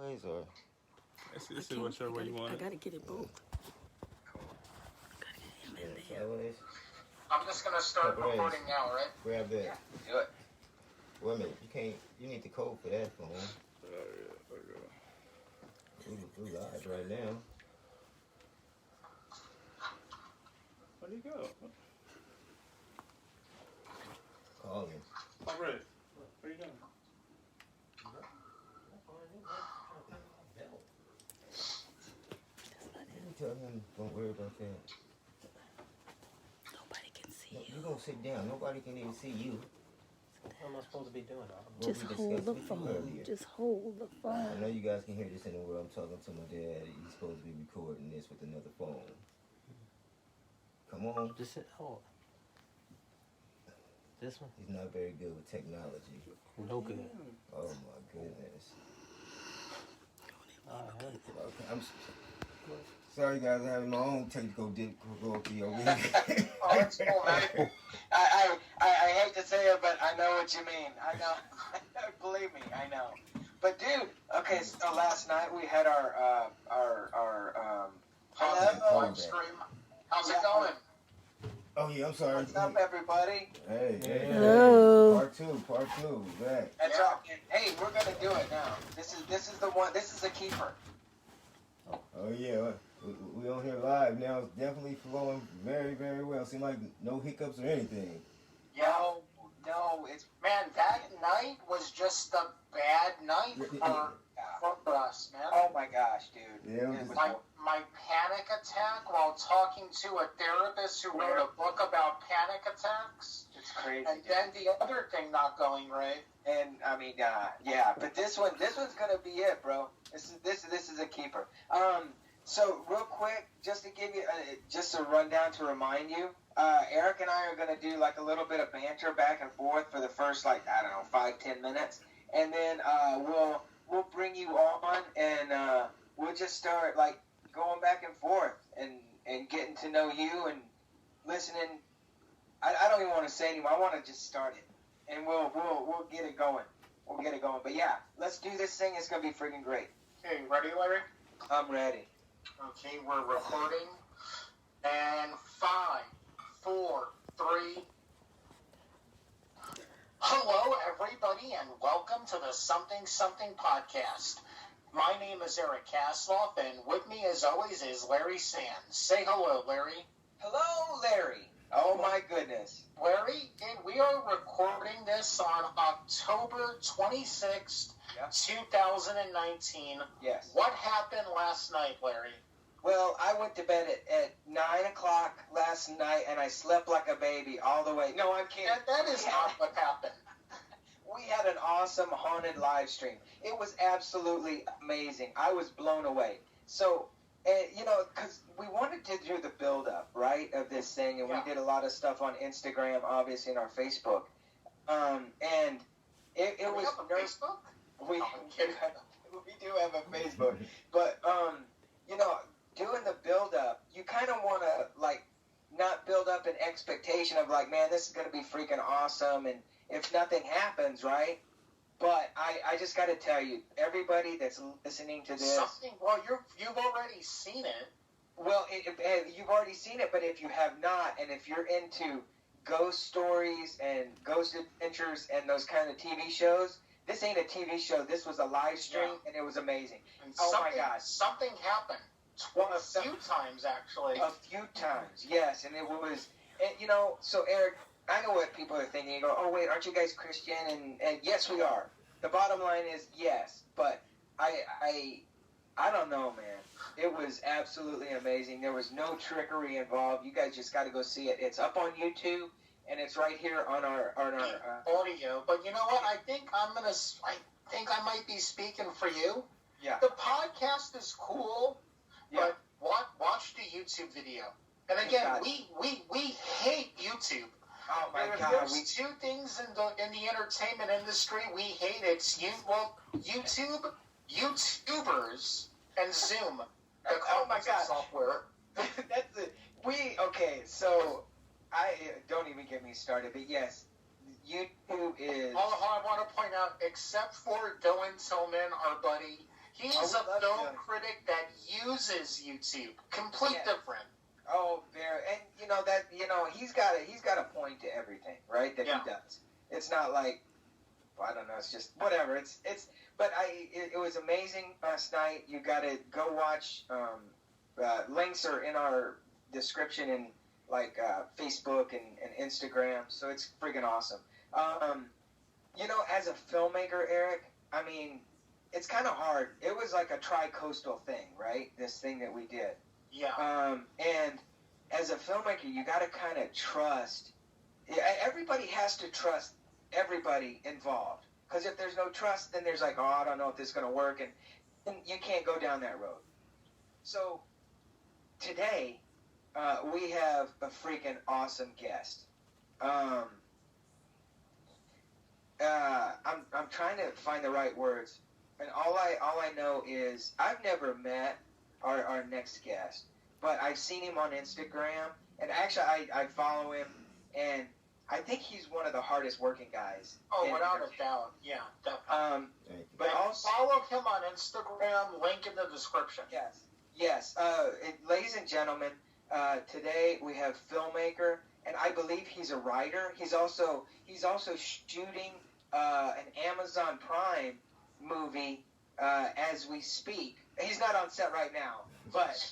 sideways or? This is whichever way you want it. I gotta get it both. Sideways. I'm just gonna start recording now, right? Grab that. Yeah, do it. Wait a minute, you can't. You need the code for that phone. We live right now. Where'd he go? Call him. Oh, Red. What are you doing? Tell him, don't worry about that. Nobody can see No, you. you gonna sit down. Nobody can even see you. What am I supposed to be doing? Just hold the phone. Just hold the I know phone. you guys can hear this in the world. I'm talking to my dad. He's supposed to be recording this with another phone. Come on. Just sit. Oh. This one? He's not very good with technology. No good. Oh my goodness. Okay, I'm sorry guys, I'm having my own technical difficulty over here. Oh, it's cool, man. I hate to say it, but I know what you mean. I know. Believe me, I know. But dude, okay, so last night we had our live stream. How's it going? Oh yeah, I'm sorry. What's up, everybody? Hey. Hello. Part two, back. That's right. Hey, we're gonna do it now. This is the one. This is a keeper. Oh yeah, we on here live now. It's definitely flowing very, very well. Seem like no hiccups or anything. No, it's man. That night was just a bad night for us, man. Oh my gosh, dude. Yeah, it was my panic attack while talking to a therapist who wrote a book about panic attacks. It's crazy. And then the other thing not going right. And I mean, yeah. But this one's gonna be it, bro. This is a keeper. So real quick, just to give you just a rundown to remind you, Eric and I are gonna do like a little bit of banter back and forth for the first 5-10 minutes, and then we'll bring you on and we'll just start like going back and forth and getting to know you and listening. I don't even want to say anymore. I want to just start it, and we'll get it going. We'll get it going. But yeah, let's do this thing. It's gonna be freaking great. Okay, ready, Larry? I'm ready. Okay, we're recording. And 5, 4, 3. Hello, everybody, and welcome to the Something Something podcast. My name is Erick Kaslov, and with me, as always, is Larry Sands. Say hello, Larry. Hello, Larry. Oh, my goodness. Larry, we are recording this on October 26th, 2019. Yes. What happened last night, Larry? Well, I went to bed at 9 o'clock last night, and I slept like a baby all the way. No, I'm kidding. That is not what happened. We had an awesome haunted live stream. It was absolutely amazing. I was blown away. So, because we wanted to do the build-up, right, of this thing, and we did a lot of stuff on Instagram, obviously, and our Facebook. And it was... We have a Facebook? We do have a Facebook. But, doing the build-up, you kind of want to, not build up an expectation of, man, this is going to be freaking awesome, and if nothing happens, right? But I just got to tell you, everybody that's listening to this... you've already seen it. Well, you've already seen it, but if you have not, and if you're into ghost stories and ghost adventures and those kind of TV shows, this ain't a TV show. This was a live stream, and it was amazing. And my gosh. Something happened. A few times, actually. A few times, yes. And it was, so Eric, I know what people are thinking. You go, oh, wait, aren't you guys Christian? And yes, we are. The bottom line is yes. But I don't know, man. It was absolutely amazing. There was no trickery involved. You guys just got to go see it. It's up on YouTube, and it's right here on our audio. But you know what? I think I might be speaking for you. Yeah. The podcast is cool. Yeah. But watch the YouTube video. And again, we hate YouTube. Oh my God! There's two things in the entertainment industry we hate. It's YouTube, YouTubers, and Zoom. Oh my God! Software. That's it. So I don't even get me started. But yes, YouTube is. All I want to point out, except for Dylan Tillman, our buddy. He's I a would love film to. critic that uses YouTube. Complete Yeah. different. Oh, there, and he's got a point to everything, right? That Yeah. he does. It's not like, well, I don't know. It's just whatever. But it was amazing last night. You got to go watch. Links are in our description in like Facebook and Instagram. So it's friggin' awesome. As a filmmaker, Eric, I mean, it's kind of hard. It was like a tri-coastal thing, right? This thing that we did. Yeah. And as a filmmaker, you got to kind of trust. Everybody has to trust everybody involved. Because if there's no trust, then there's like, oh, I don't know if this is going to work. And you can't go down that road. So today, we have a freaking awesome guest. I'm trying to find the right words. And all I know is I've never met our next guest, but I've seen him on Instagram, and actually I follow him, and I think he's one of the hardest working guys. Oh, without a doubt. Yeah, definitely. But And also follow him on Instagram. Link in the description. yes. Ladies and gentlemen, today we have Filmmaker, and I believe he's a writer. He's also shooting an Amazon Prime movie as we speak. He's not on set right now, but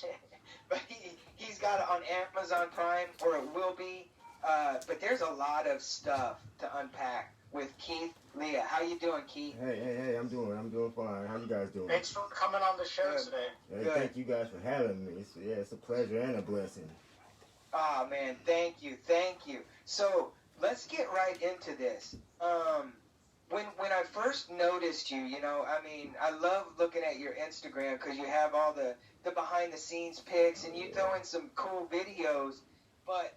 he's got it on Amazon Prime, or it will be. But there's a lot of stuff to unpack with Keith Lea. How you doing, Keith? Hey, I'm doing fine. How you guys doing? Thanks for coming on the show Good. today. Hey, Good. thank you guys for having me. It's a pleasure and a blessing. Ah, man, thank you. So let's get right into this. When I first noticed you, I love looking at your Instagram because you have all the behind the scenes pics and you throw in some cool videos. But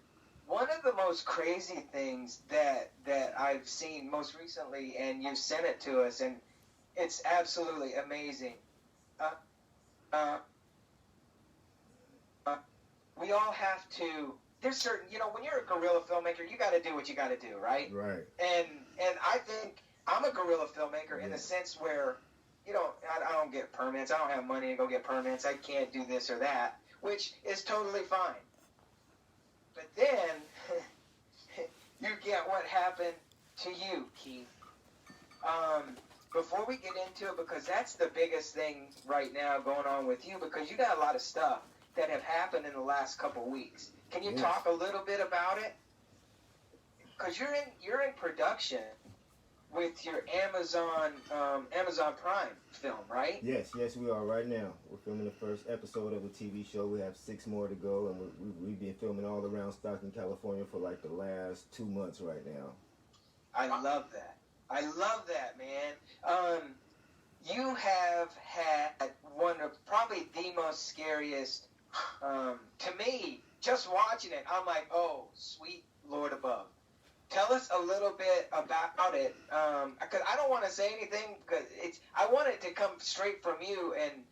one of the most crazy things that I've seen most recently, and you sent it to us, and it's absolutely amazing. We all have to. There's certain, when you're a guerrilla filmmaker, you got to do what you got to do, right? Right. And I think I'm a guerrilla filmmaker in the sense where, I don't get permits. I don't have money to go get permits. I can't do this or that, which is totally fine. But then you get what happened to you, Keith. Before we get into it, because that's the biggest thing right now going on with you, because you got a lot of stuff that have happened in the last couple weeks. Can you talk a little bit about it? Because you're in production with your Amazon Prime film, right? Yes, we are right now. We're filming the first episode of a TV show. We have 6 more to go, and we've been filming all around Stockton, California for like the last 2 months right now. I love that, man. You have had one of probably the most scariest, to me, just watching it, I'm like, oh, sweet Lord above. Tell us a little bit about it, because I don't want to say anything, because I want it to come straight from you, and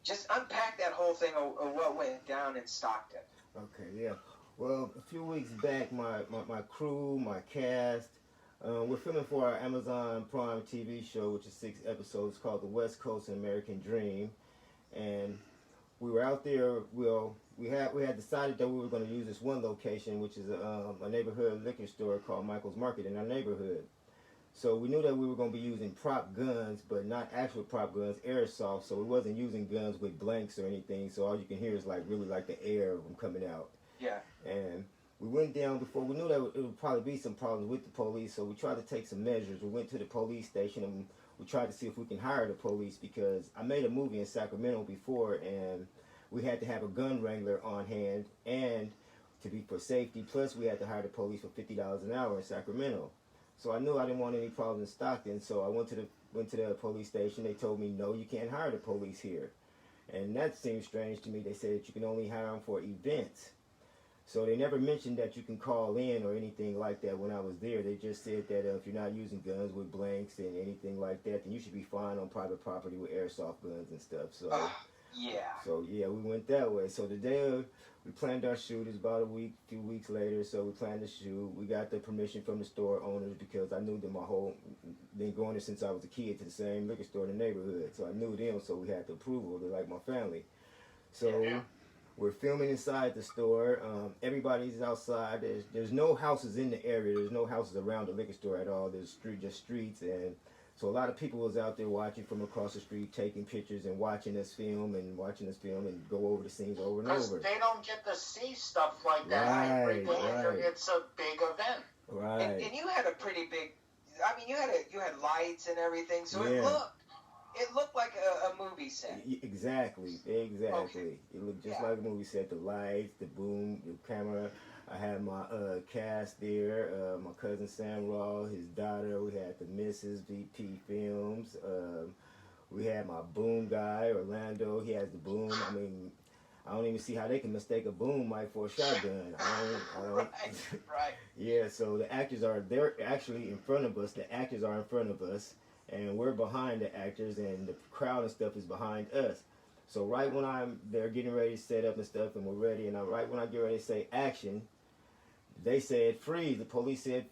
just unpack that whole thing of what went down in Stockton. Okay, yeah. Well, a few weeks back, my crew, my cast, we're filming for our Amazon Prime TV show, which is 6 episodes, called The West Coast American Dream, and we were out there. We had decided that we were going to use this one location, which is a neighborhood liquor store called Michael's Market in our neighborhood. So we knew that we were going to be using prop guns, but not actual prop guns, airsoft. So we wasn't using guns with blanks or anything. So all you can hear is really the air of them coming out. Yeah. And we went down before. We knew that it would probably be some problems with the police. So we tried to take some measures. We went to the police station and we tried to see if we can hire the police, because I made a movie in Sacramento before, and we had to have a gun wrangler on hand, and to be for safety. Plus, we had to hire the police for $50 an hour in Sacramento. So I knew I didn't want any problems in Stockton. So I went to the police station. They told me, no, you can't hire the police here, and that seemed strange to me. They said that you can only hire them for events. So they never mentioned that you can call in or anything like that when I was there. They just said that if you're not using guns with blanks and anything like that, then you should be fine on private property with airsoft guns and stuff. So Yeah. So yeah, we went that way. So the day we planned our shoot is about few weeks later. So we planned the shoot. We got the permission from the store owners because I knew them been going there since I was a kid to the same liquor store in the neighborhood. So I knew them. So we had the approval. They're like my family. So we're filming inside the store. Everybody's outside. There's no houses in the area. There's no houses around the liquor store at all. There's just streets, and so a lot of people was out there watching from across the street, taking pictures and watching us film and go over the scenes over and Because over. they don't get to see stuff like that every day. Right. It's a big event. Right. And you had a pretty big. I mean, you had lights and everything, so it looked like a movie set. Exactly. Okay. It looked just like a movie set. The lights, the boom, the camera. I had my cast there, my cousin Sam Raw, his daughter. We had the Mrs. VP Films. We had my boom guy, Orlando. He has the boom. I mean, I don't even see how they can mistake a boom mic for a shotgun. I don't. Right. Yeah, so they're actually in front of us. The actors are in front of us, and we're behind the actors, and the crowd and stuff is behind us. So right when they're getting ready to set up and stuff, and we're ready, and right when I get ready to say action, they said freeze. The police said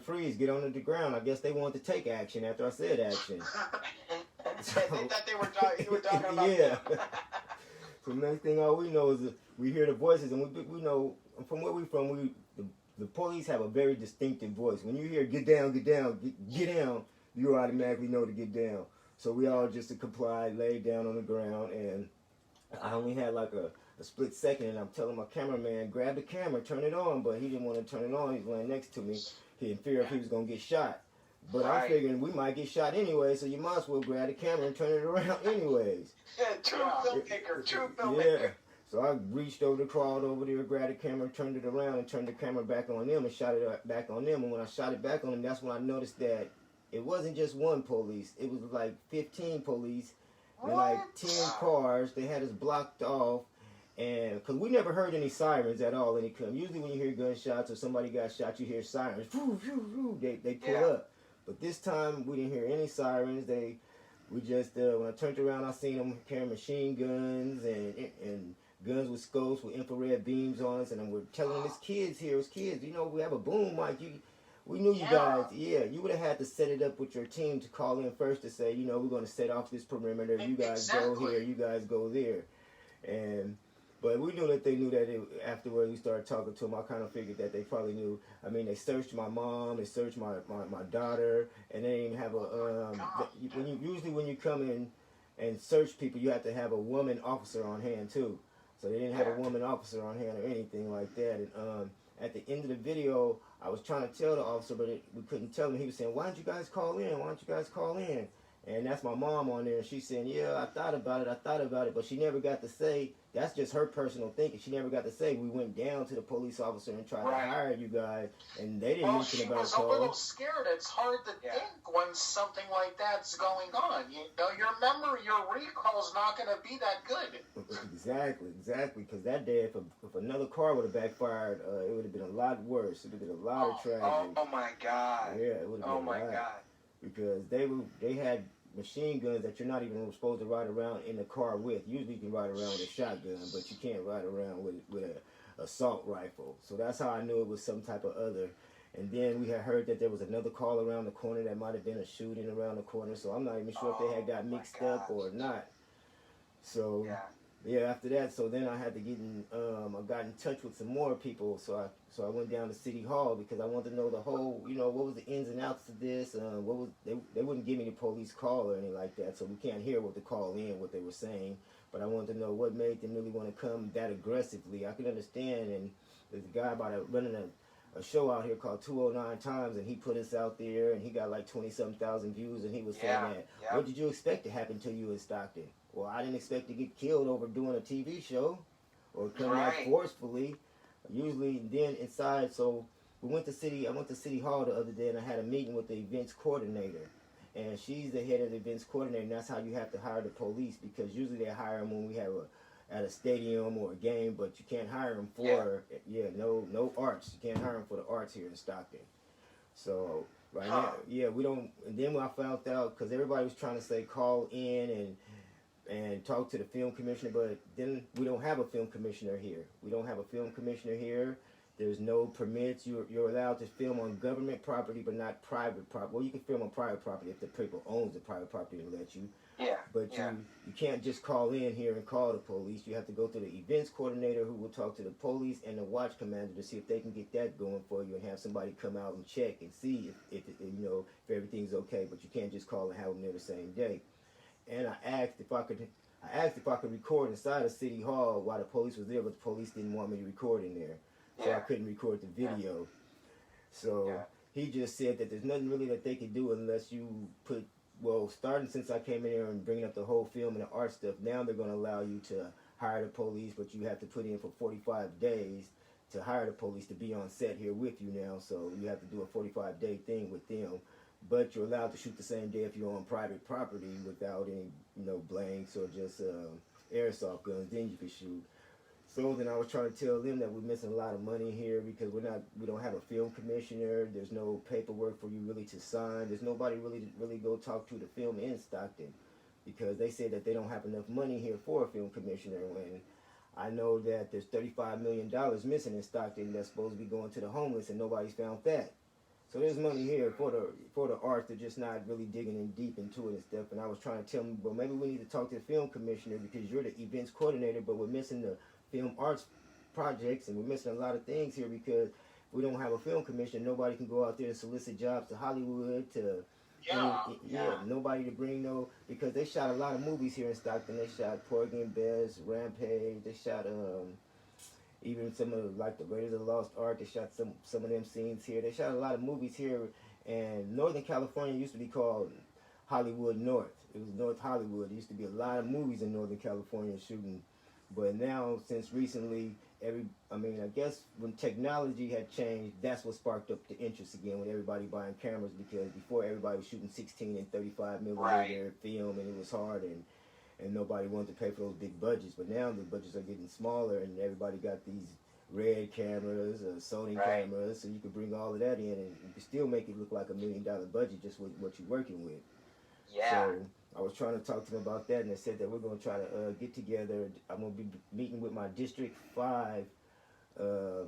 freeze, get on the ground. I guess they wanted to take action after I said action. They thought you were talking about yeah. them. So next thing all we know is that we hear the voices, and we know from where we're from, the police have a very distinctive voice. When you hear get down, get down, you automatically know to get down. So we all just complied, laid down on the ground, and I only had like a split second, and I'm telling my cameraman, grab the camera, turn it on, but he didn't want to turn it on. He's laying next to me. He in fear if he was going to get shot. But I'm figuring we might get shot anyway, so you might as well grab the camera and turn it around anyways. True filmmaker. Yeah. So I reached over, crawled over there, grabbed the camera, turned it around, and turned the camera back on them and shot it back on them. And when I shot it back on them, that's when I noticed that it wasn't just one police. It was like 15 police and like 10 cars. They had us blocked off. And because we never heard any sirens at all, usually when you hear gunshots or somebody got shot, you hear sirens. They pull up. But this time we didn't hear any sirens. We just when I turned around, I seen them carrying machine guns and guns with scopes with infrared beams on us, and we're telling them it's kids here. It's kids. You know, we have a boom mic. We knew you guys. Yeah, you would have had to set it up with your team to call in first to say, you know, we're going to set off this perimeter. You guys go here. You guys go there. But we knew that they knew that afterwards we started talking to them. I kind of figured that they probably knew. I mean, they searched my mom, they searched my daughter, and they didn't even have usually when you come in and search people, you have to have a woman officer on hand too. So they didn't have a woman officer on hand or anything like that. And at the end of the video, I was trying to tell the officer, but we couldn't tell him. He was saying, "Why don't you guys call in? Why don't you guys call in?" And that's my mom on there, and she's saying, "Yeah, I thought about it," but she never got to say. That's just her personal thinking. She never got to say we went down to the police officer and tried to hire you guys, and they didn't mention about she was a little scared. It's hard to think when something like that's going on. You know, your memory, your recall's not going to be that good. Exactly. Because that day, if another car would have backfired, it would have been a lot worse. It would have been a lot of tragedy. Oh my God. Yeah, it would have been. Oh my God. Because they had machine guns that you're not even supposed to ride around in the car with. Usually you can ride around with a shotgun, but you can't ride around with a assault rifle. So that's how I knew it was some type of other. And then we had heard that there was another call around the corner that might have been a shooting around the corner. So I'm not even sure if they had got mixed up or not. So yeah, after that, so then I had to get in. I got in touch with some more people. So I went down to City Hall because I wanted to know the whole, you know, what was the ins and outs of this. They wouldn't give me the police call or anything like that, so we can't hear what the call in, what they were saying. But I wanted to know what made them really want to come that aggressively. I could understand, and there's a guy running a show out here called 209 Times, and he put us out there, and he got like 20-something thousand views, and he was saying that, what did you expect to happen to you in Stockton? Well, I didn't expect to get killed over doing a TV show or come out forcefully. Usually, then inside, so I went to City Hall the other day, and I had a meeting with the events coordinator. And she's the head of the events coordinator, and that's how you have to hire the police, because usually they hire them when we have at a stadium or a game, but you can't hire them for, no arts. You can't hire them for the arts here in Stockton. So now, we don't, and then when I found out, because everybody was trying to say call in, and and talk to the film commissioner, but then we don't have a film commissioner here. We don't have a film commissioner here. There's no permits. You're allowed to film on government property, but not private property. Well, you can film on private property if the people owns the private property and let you. Yeah. But you can't just call in here and call the police. You have to go to the events coordinator, who will talk to the police and the watch commander to see if they can get that going for you, and have somebody come out and check and see if everything's okay. But you can't just call and have them there the same day. And I asked if I could record inside of City Hall while the police was there, but the police didn't want me to record in there, so I couldn't record the video. So he just said that there's nothing really that they could do unless you put. Well, starting since I came in here and bringing up the whole film and the art stuff, now they're going to allow you to hire the police, but you have to put in for 45 days to hire the police to be on set here with you now. So you have to do a 45-day thing with them. But you're allowed to shoot the same day if you're on private property without any, blanks or just airsoft guns. Then you can shoot. So then I was trying to tell them that we're missing a lot of money here because we don't have a film commissioner. There's no paperwork for you really to sign. There's nobody really go talk to the film in Stockton, because they say that they don't have enough money here for a film commissioner. When I know that there's $35 million missing in Stockton that's supposed to be going to the homeless, and nobody's found that. So there's money here for the arts. They're just not really digging in deep into it and stuff. And I was trying to tell them, well, maybe we need to talk to the film commissioner because you're the events coordinator, but we're missing the film arts projects, and we're missing a lot of things here because we don't have a film commissioner. Nobody can go out there and solicit jobs to Hollywood, to nobody to bring because they shot a lot of movies here in Stockton. They shot Porgy and Bess, Rampage. They shot even some of like the Raiders of the Lost Ark. They shot some of them scenes here. They shot a lot of movies here, and Northern California used to be called Hollywood North. It was North Hollywood. There used to be a lot of movies in Northern California shooting. But now, since recently, I guess when technology had changed, that's what sparked up the interest again with everybody buying cameras, because before everybody was shooting 16 and 35 millimeter film, and it was hard, and nobody wanted to pay for those big budgets. But now the budgets are getting smaller, and everybody got these Red cameras, Sony cameras, so you can bring all of that in, and you can still make it look like $1 million budget just with what you're working with. Yeah. So I was trying to talk to them about that, and they said that we're going to try to get together. I'm going to be meeting with my District 5. Her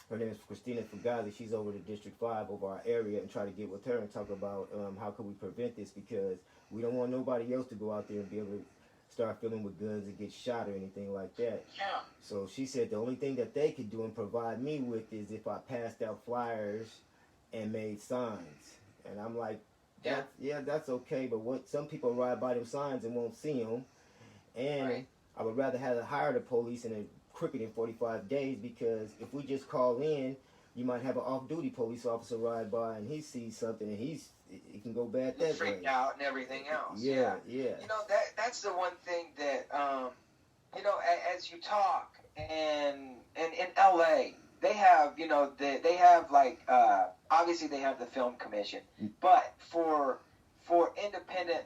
name is Christina Fugazi. She's over to District 5 over our area, and try to get with her and talk about how can we prevent this, because we don't want nobody else to go out there and be able to start filming with guns and get shot or anything like that. Yeah. So she said the only thing that they could do and provide me with is if I passed out flyers and made signs. And I'm like, that's okay, but what some people ride by them signs and won't see them, and I would rather have to hire the police in a quicker than 45 days, because if we just call in, you might have an off-duty police officer ride by and he sees something and it can go bad that way. Freaked out and everything else. Yeah. That's the one thing that as you talk, and in LA. They have, they have like, obviously they have the film commission, but for independent,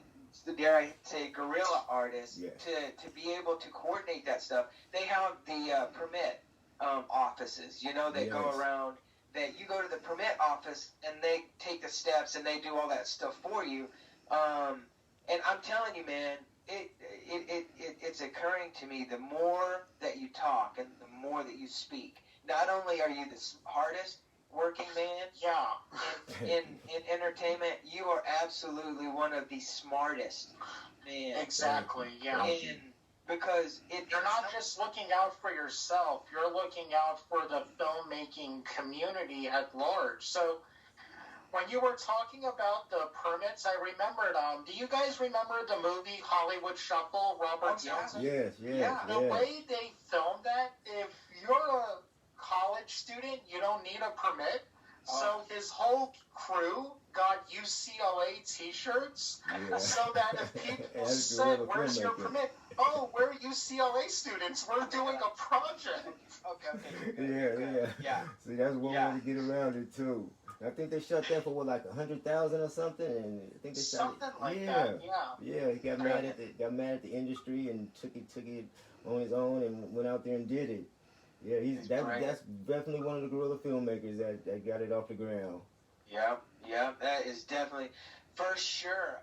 dare I say, guerrilla artists to be able to coordinate that stuff, they have the permit offices, that go around, that you go to the permit office and they take the steps and they do all that stuff for you. And I'm telling you, man, it's occurring to me, the more that you talk and the more that you speak, not only are you the hardest working man in entertainment, you are absolutely one of the smartest men. Exactly, yeah. Because you're not just looking out for yourself, you're looking out for the filmmaking community at large. So when you were talking about the permits, I remembered, do you guys remember the movie Hollywood Shuffle, Robert Johnson? Yes. The way they filmed that, if you're a college student, you don't need a permit. So his whole crew got UCLA t-shirts so that if people said, where's your permit? Oh, we're UCLA students. We're doing a project. Okay. Yeah. See, that's one way to get around it, too. I think they shut that for like 100,000 or something, and I think they shut something like that. Yeah, he got mad at the industry and took it on his own and went out there and did it. Yeah, that's definitely one of the guerrilla filmmakers that got it off the ground. Yeah, that is definitely for sure.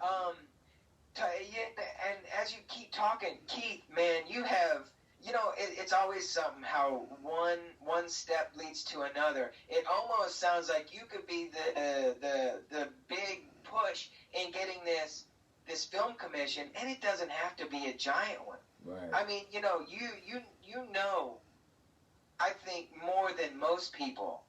And as you keep talking, Keith, man, you have, it's always something how one step leads to another. It almost sounds like you could be the big push in getting this film commission, and it doesn't have to be a giant one. Right. I mean, you know, I think more than most people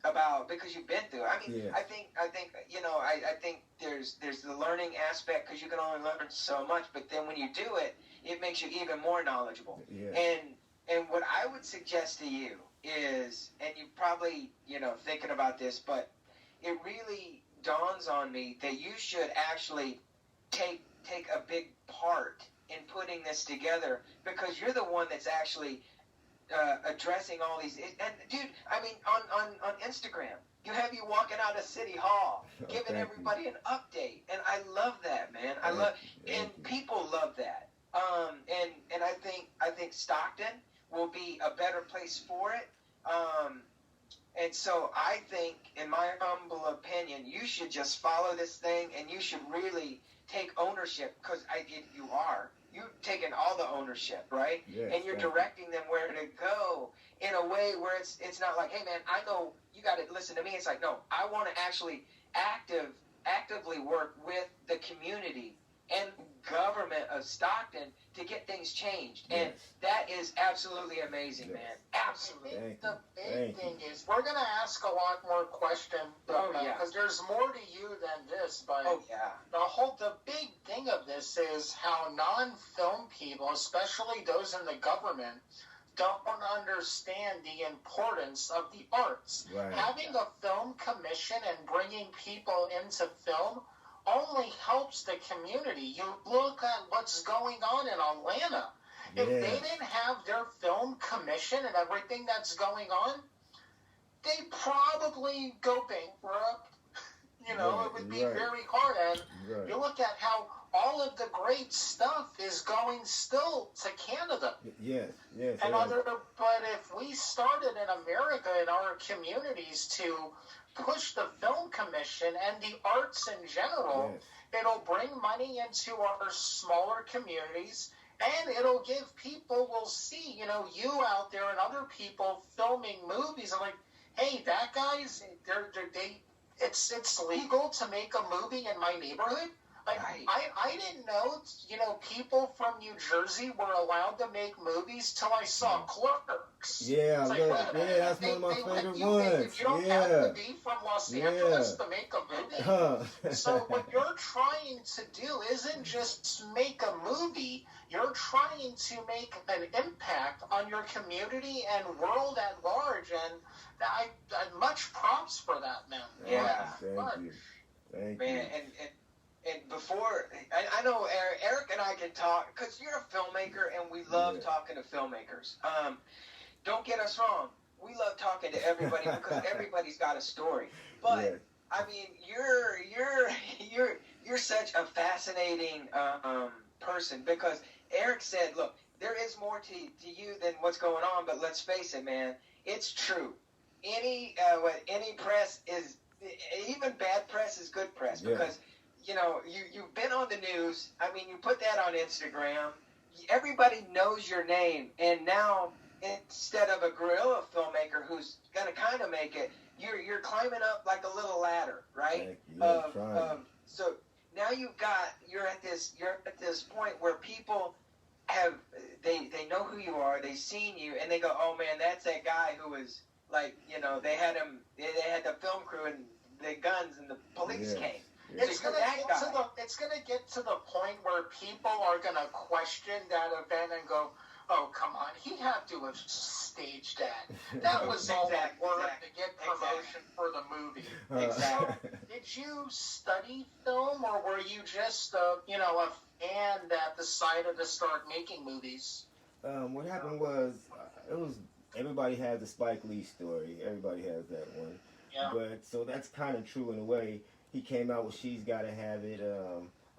about, because you've been through it. I mean, Yeah. I think I think there's the learning aspect, because you can only learn so much, but then when you do it, it makes you even more knowledgeable. Yeah. And what I would suggest to you is, and you probably thinking about this, but it really dawns on me that you should actually take a big part in putting this together, because you're the one that's actually addressing all these. And dude, I mean, on Instagram, you have you walking out of City Hall, giving everybody an update, and I love that, man. And people love that. And I think Stockton will be a better place for it. And so I think, in my humble opinion, you should just follow this thing, and you should really take ownership, because you're taking all the ownership, right? Yes, and you're directing them where to go in a way where it's not like, hey man, I know you got to listen to me. It's like, no, I want to actually actively work with the community and government of Stockton to get things changed. Yes. And that is absolutely amazing, Yes. man. I Absolutely. think Thank the you. big Thank thing is we're going to ask a lot more questions, Oh, yeah. because there's more to you than this, but Oh yeah. the big thing of this is how non-film people, especially those in the government, don't understand the importance of the arts. Right. Having a film commission and bringing people into film only helps the community. You look at what's going on in Atlanta. If Yeah. they didn't have their film commission and everything that's going on, they'd probably go bankrupt. Right, It would be right. very hard. And Right. you look at how all of the great stuff is going still to Canada. Yes. Yes. And yes. but if we started in America, in our communities, to push the film commission and the arts in general, Yes. it'll bring money into our smaller communities, and it'll give people, will see, you out there and other people filming movies. I'm like, hey, that guy's, it's legal to make a movie in my neighborhood. Like, Right. I didn't know, people from New Jersey were allowed to make movies till I saw Clerks. Yeah, It's like, look, wait a minute, yeah, that's one of my they favorite let you ones. You don't have to be from Los Angeles to make a movie. Huh. So what you're trying to do isn't just make a movie. You're trying to make an impact on your community and world at large. And I much props for that, man. Yeah. Thank you. Thank Man, you. and before, I know Eric and I can talk, because you're a filmmaker, and we love Yeah. talking to filmmakers. Don't get us wrong, we love talking to everybody, because everybody's got a story. But Yes. I mean, you're such a fascinating person, because Eric said, look, there is more to you than what's going on, but let's face it, man, it's true. Any press is, even bad press is good press, Yeah. because you've been on the news. I mean, you put that on Instagram. Everybody knows your name, and now instead of a guerrilla filmmaker who's gonna kind of make it, you're climbing up like a little ladder, right? Thank you. Yeah, trying. So now you're at this point where people they know who you are, they've seen you, and they go, oh man, that's that guy who was like, they had the film crew and the guns and the police Yeah. came. Yeah. It's gonna get to the point where people are gonna question that event and go, "Oh, come on, he had to have staged that. That was all that work to get promotion for the movie." Exactly. Did you study film, or were you just a fan that decided to start making movies? What happened was, everybody has the Spike Lee story. Everybody has that one. Yeah. But so that's kind of true in a way. He came out with She's Gotta Have It.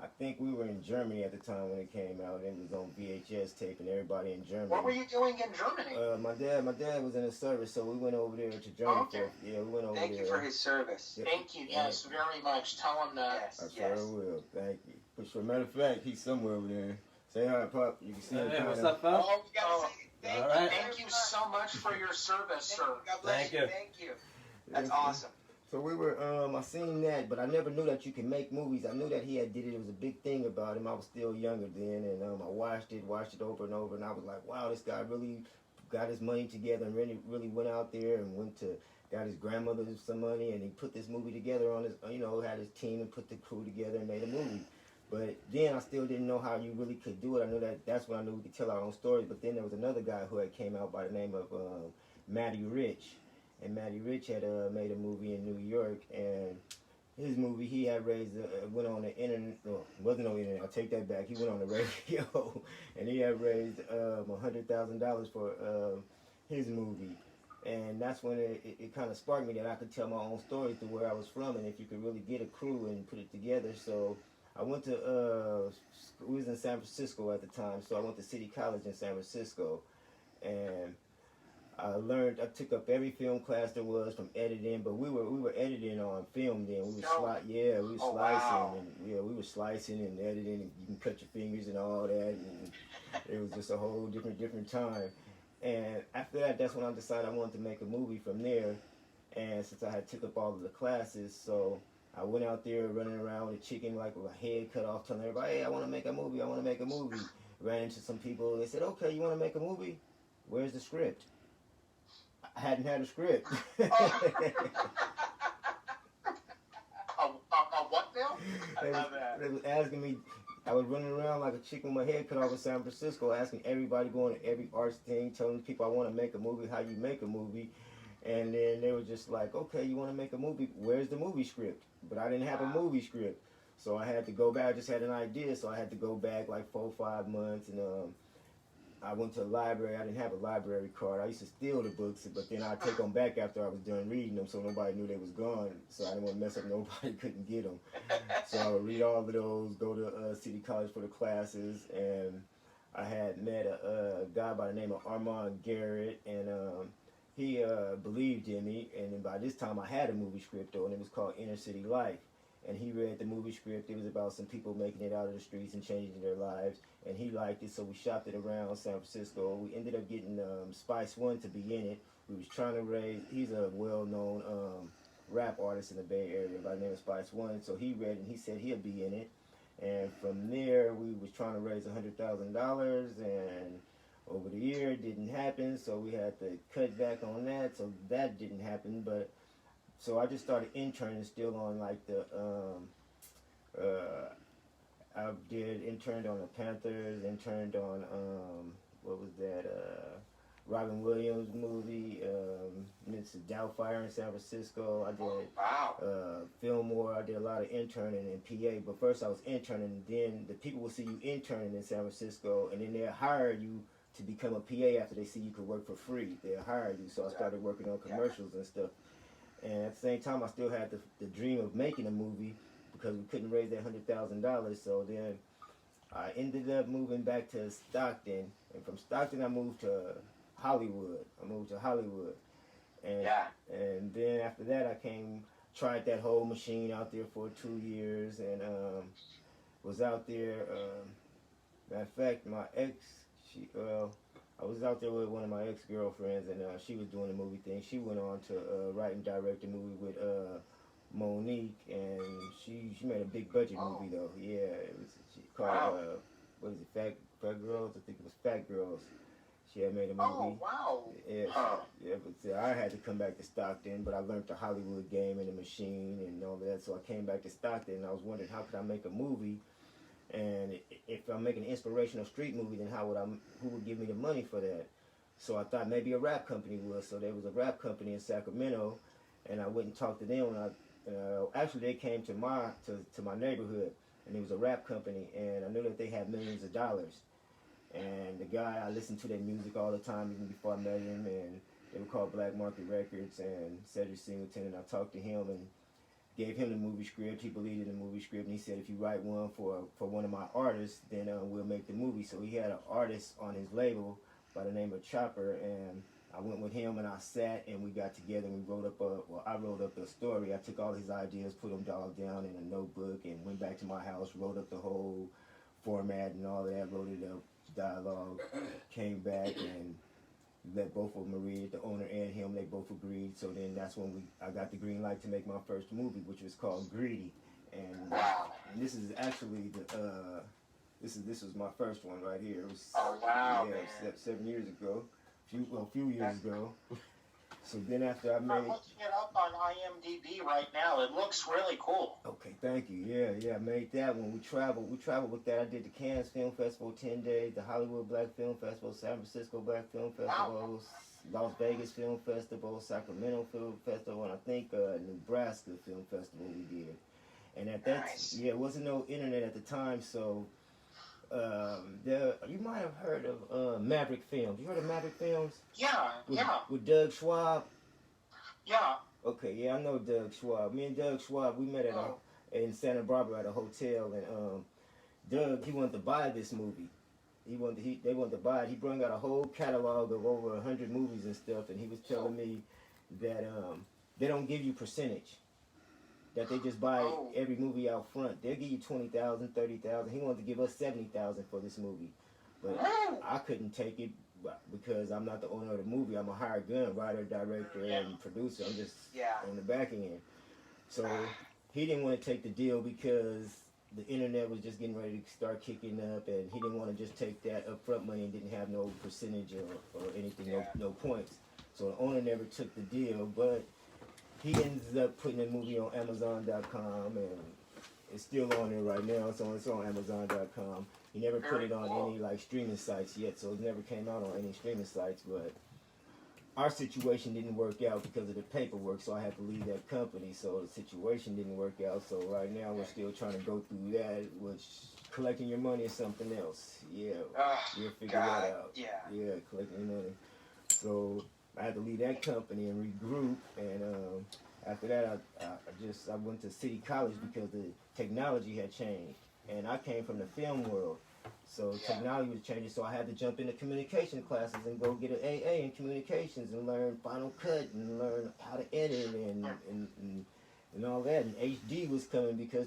I think we were in Germany at the time when it came out. It was on VHS tape, and everybody in Germany. What were you doing in Germany? My dad was in a service, so we went over there to Germany. Okay. We went over Thank there. you for his service. Yeah. Thank you. Yes, very much. Tell him that. I Yes. sure will. Thank you. For sure. Matter of fact, he's somewhere over there. Say hi, Pop. You can see him. Hey, what's kinda- up, Pop? Oh, we gotta say thank All you. right. Thank you so much for your service, sir. God bless Thank you. you. Thank you. That's awesome. So we were, I seen that, but I never knew that you can make movies. I knew that he had did it. It was a big thing about him. I was still younger then, and I watched it over and over, and I was like, wow, this guy really got his money together and really went out there and got his grandmother some money, and he put this movie together on his, had his team and put the crew together and made a movie. But then I still didn't know how you really could do it. I knew that's when I knew we could tell our own stories. But then there was another guy who had came out by the name of Matty Rich. And Matty Rich had made a movie in New York, and his movie he had raised went on the internet. Well, wasn't on the internet. I take that back. He went on the radio, and he had raised $100,000 for his movie. And that's when it kind of sparked me that I could tell my own stories to where I was from, and if you could really get a crew and put it together. So I went to we was in San Francisco at the time, so I went to City College in San Francisco, and I took up every film class there was from editing, but we were editing on film then. We were we were slicing, wow. and we were slicing and editing, and you can cut your fingers and all that, and it was just a whole different time. And after that, that's when I decided I wanted to make a movie from there. And since I had took up all of the classes, so I went out there running around with a chicken like with a head cut off, telling everybody, hey, I want to make a movie, I want to make a movie. Ran into some people, they said, okay, you want to make a movie? Where's the script? I hadn't had a script. A what now? I love that. They was asking me, I was running around like a chicken with my head cut off in San Francisco, asking everybody, going to every arts thing, telling people I want to make a movie, how you make a movie. And then they were just like, okay, you want to make a movie? Where's the movie script? But I didn't have a movie script. So I had to go back. I just had an idea, so I had to go back like 4 or 5 months. And I went to the library. I didn't have a library card. I used to steal the books, but then I'd take them back after I was done reading them so nobody knew they was gone. So I didn't want to mess up nobody, couldn't get them. So I would read all of those, go to City College for the classes, and I had met a guy by the name of Armand Garrett, and he believed in me, and then by this time I had a movie script though, and it was called Inner City Life. And he read the movie script. It was about some people making it out of the streets and changing their lives, and he liked it, so we shopped it around San Francisco. We ended up getting Spice One to be in it. We was trying to raise, he's a well-known rap artist in the Bay Area by the name of Spice One, so he read it and he said he'll be in it. And from there, we was trying to raise $100,000, and over the year, it didn't happen, so we had to cut back on that, so that didn't happen. But so I just started interning still on like the I interned on the Panthers, interned on what was that Robin Williams movie, Mr. Doubtfire in San Francisco. I did Fillmore. I did a lot of interning in PA, but first I was interning, and then the people will see you interning in San Francisco, and then they'll hire you to become a PA after they see you could work for free. They'll hire you. So I started working on commercials and stuff. And at the same time, I still had the dream of making a movie because we couldn't raise that $100,000. So then I ended up moving back to Stockton. And from Stockton, I moved to Hollywood. And then after that, I tried that whole machine out there for 2 years, and was out there. Matter of fact, my ex, I was out there with one of my ex-girlfriends, and she was doing the movie thing. She went on to write and direct a movie with Monique, and she made a big budget movie though. Yeah, it was called what is it? Fat Girls? I think it was Fat Girls. She had made a movie. Oh, wow. Yeah, but I had to come back to Stockton, but I learned the Hollywood game and the machine and all that, so I came back to Stockton, and I was wondering how could I make a movie. And if I'm making an inspirational street movie, then who would give me the money for that? So I thought maybe a rap company would. So there was a rap company in Sacramento, and I went and talked to them. And actually, they came to my neighborhood, and it was a rap company, and I knew that they had millions of dollars. And the guy, I listened to their music all the time, even before I met him, and they were called Black Market Records, and Cedric Singleton, and I talked to him and gave him the movie script. He believed in the movie script, and he said if you write one for one of my artists, then we'll make the movie. So he had an artist on his label by the name of Chopper, and I went with him and I sat and we got together and we wrote up I wrote up a story. I took all his ideas, put them all down in a notebook and went back to my house, wrote up the whole format and all of that, wrote it up, dialogue, came back and let both of them read it, the owner and him, they both agreed. So then that's when I got the green light to make my first movie, which was called Greedy. And this is actually this was my first one right here. It was, wow, yeah, 7 years ago. A few years ago. So then after I I'm made... looking it up on IMDb right now. It looks really cool. Okay, thank you. Yeah, I made that one. We traveled with that. I did the Cannes Film Festival 10 days, the Hollywood Black Film Festival, San Francisco Black Film Festival, Las Vegas Film Festival, Sacramento Film Festival, and I think Nebraska Film Festival we did. And at that, it wasn't no internet at the time, so you might have heard of Maverick Films. You heard of Maverick Films? Yeah, With Doug Schwab? Yeah. Okay, yeah, I know Doug Schwab. Me and Doug Schwab, we met in Santa Barbara at a hotel, and Doug, he wanted to buy this movie. They wanted to buy it. He brought out a whole catalog of over 100 movies and stuff, and he was telling me that they don't give you percentage. That they just buy every movie out front. They'll give you $20,000, $30,000. He wanted to give us $70,000 for this movie, but I couldn't take it because I'm not the owner of the movie. I'm a hired gun, writer, director, and producer. I'm just on the back end. So he didn't want to take the deal because the internet was just getting ready to start kicking up, and he didn't want to just take that upfront money and didn't have no percentage or anything, no points. So the owner never took the deal, but he ended up putting the movie on Amazon.com, and it's still on there right now. So it's on Amazon.com. He never put it on any streaming sites yet, so it never came out on any streaming sites. But our situation didn't work out because of the paperwork, so I had to leave that company. So the situation didn't work out. So right now we're still trying to go through that, which collecting your money is something else. Yeah, we'll figure that out. Yeah, collecting your money. So I had to leave that company and regroup, and after that, I went to City College because the technology had changed, and I came from the film world, so technology was changing. So I had to jump into communication classes and go get an AA in communications and learn Final Cut and learn how to edit and all that. And HD was coming because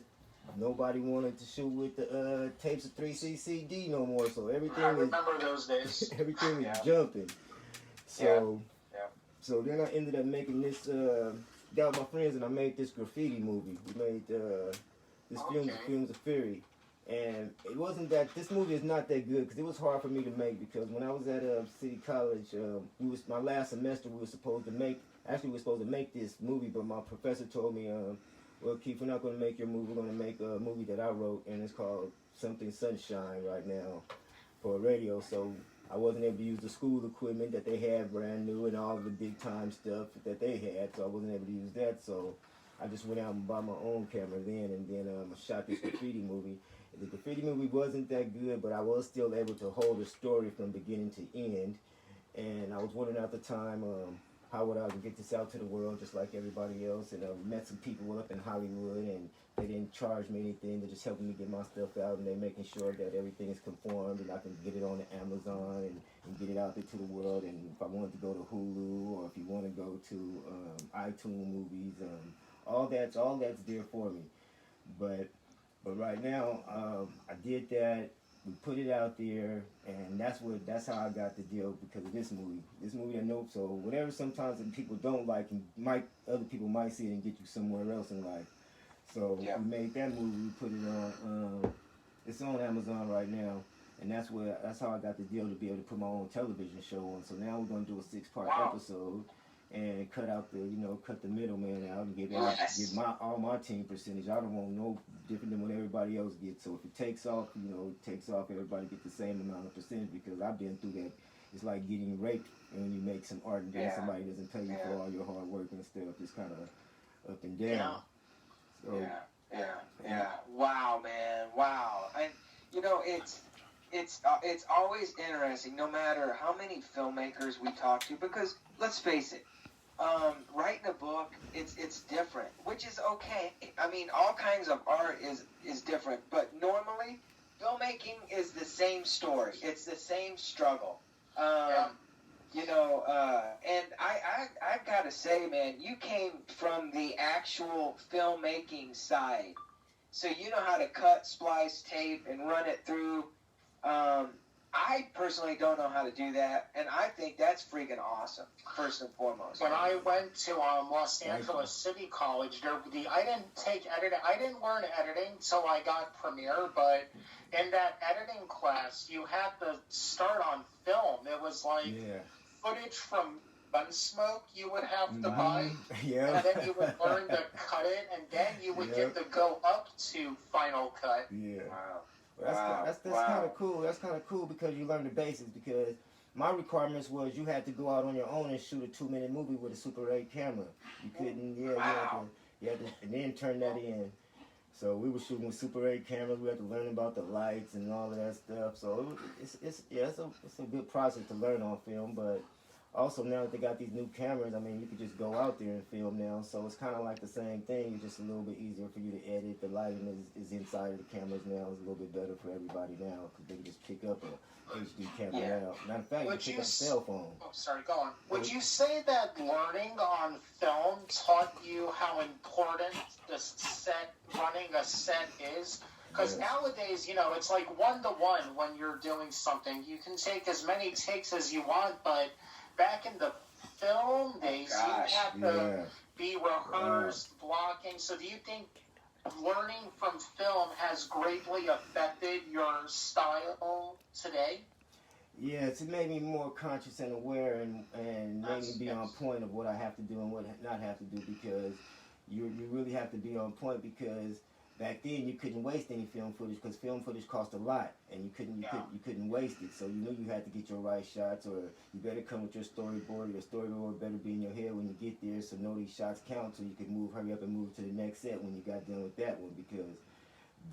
nobody wanted to shoot with the tapes of 3C CD no more. So everything I remember those days. Everything was jumping. So then I ended up making this, got with my friends, and I made this graffiti movie. We made this Films of Fury. And it wasn't that, this movie is not that good, because it was hard for me to make, because when I was at City College, my last semester, we were supposed to make this movie, but my professor told me, well, Keith, we're not going to make your movie, we're going to make a movie that I wrote, and it's called Something Sunshine right now for radio. So I wasn't able to use the school equipment that they had brand new and all the big time stuff that they had, so I wasn't able to use that. So I just went out and bought my own camera then, and then I shot this graffiti movie. The graffiti movie wasn't that good, but I was still able to hold the story from beginning to end. And I was wondering at the time, how would I get this out to the world just like everybody else? And I met some people up in Hollywood, and they didn't charge me anything. They're just helping me get my stuff out, and they're making sure that everything is conformed, and I can get it on the Amazon and get it out there to the world. And if I wanted to go to Hulu, or if you want to go to iTunes movies, all that's there for me. But right now, I did that. We put it out there, and that's how I got the deal because of this movie. This movie, I know. So whatever sometimes that people don't like, other people might see it and get you somewhere else in life. So we made that movie. We put it on. It's on Amazon right now, and that's how I got the deal to be able to put my own television show on. So now we're gonna do a 6-part episode and cut the middleman out and give all my team percentage. I don't want no different than what everybody else gets. So if it takes off, it takes off. Everybody gets the same amount of percentage because I've been through that. It's like getting raped when you make some art and then somebody doesn't pay you for all your hard work and stuff. It's kind of up and down. So, Wow, man. Wow. And it's always interesting, no matter how many filmmakers we talk to, because let's face it, writing a book, it's different, which is okay. I mean, all kinds of art is different, but normally filmmaking is the same story. It's the same struggle. You know, and I've got to say, man, you came from the actual filmmaking side. So you know how to cut, splice, tape, and run it through. I personally don't know how to do that, and I think that's freaking awesome, first and foremost. When I went to Los Angeles City College, I didn't take editing. I didn't learn editing until I got Premiere, but in that editing class, you had to start on film. It was like footage from Gunsmoke you would have to buy, and then you would learn to cut it, and then you would get to go up to Final Cut. Yeah. Wow. That's kind of cool. That's kind of cool because you learn the basics. Because my requirements was you had to go out on your own and shoot a 2-minute movie with a Super 8 camera. You couldn't, you had to, and then turn that in. So we were shooting with Super 8 cameras. We had to learn about the lights and all of that stuff. So it's a good process to learn on film. But also now that they got these new cameras, I mean, you can just go out there and film now. So it's kind of like the same thing. It's just a little bit easier for you to edit. The lighting is inside of the cameras now. It's a little bit better for everybody now because they can just pick up a HD camera now. Matter of fact, you can pick up a cell phone. Oh, sorry, go on. Would you say that learning on film taught you how important running a set is? Because nowadays, it's like 1-to-1 when you're doing something. You can take as many takes as you want, but back in the film days, you had to be rehearsed, blocking. So do you think learning from film has greatly affected your style today? Yeah, it's made me more conscious and aware and made me be on point of what I have to do and what not have to do because you really have to be on point because back then you couldn't waste any film footage because film footage cost a lot and you couldn't waste it. So you knew you had to get your right shots or you better come with your storyboard. Your storyboard better be in your head when you get there so know these shots count so you can hurry up and move to the next set when you got done with that one because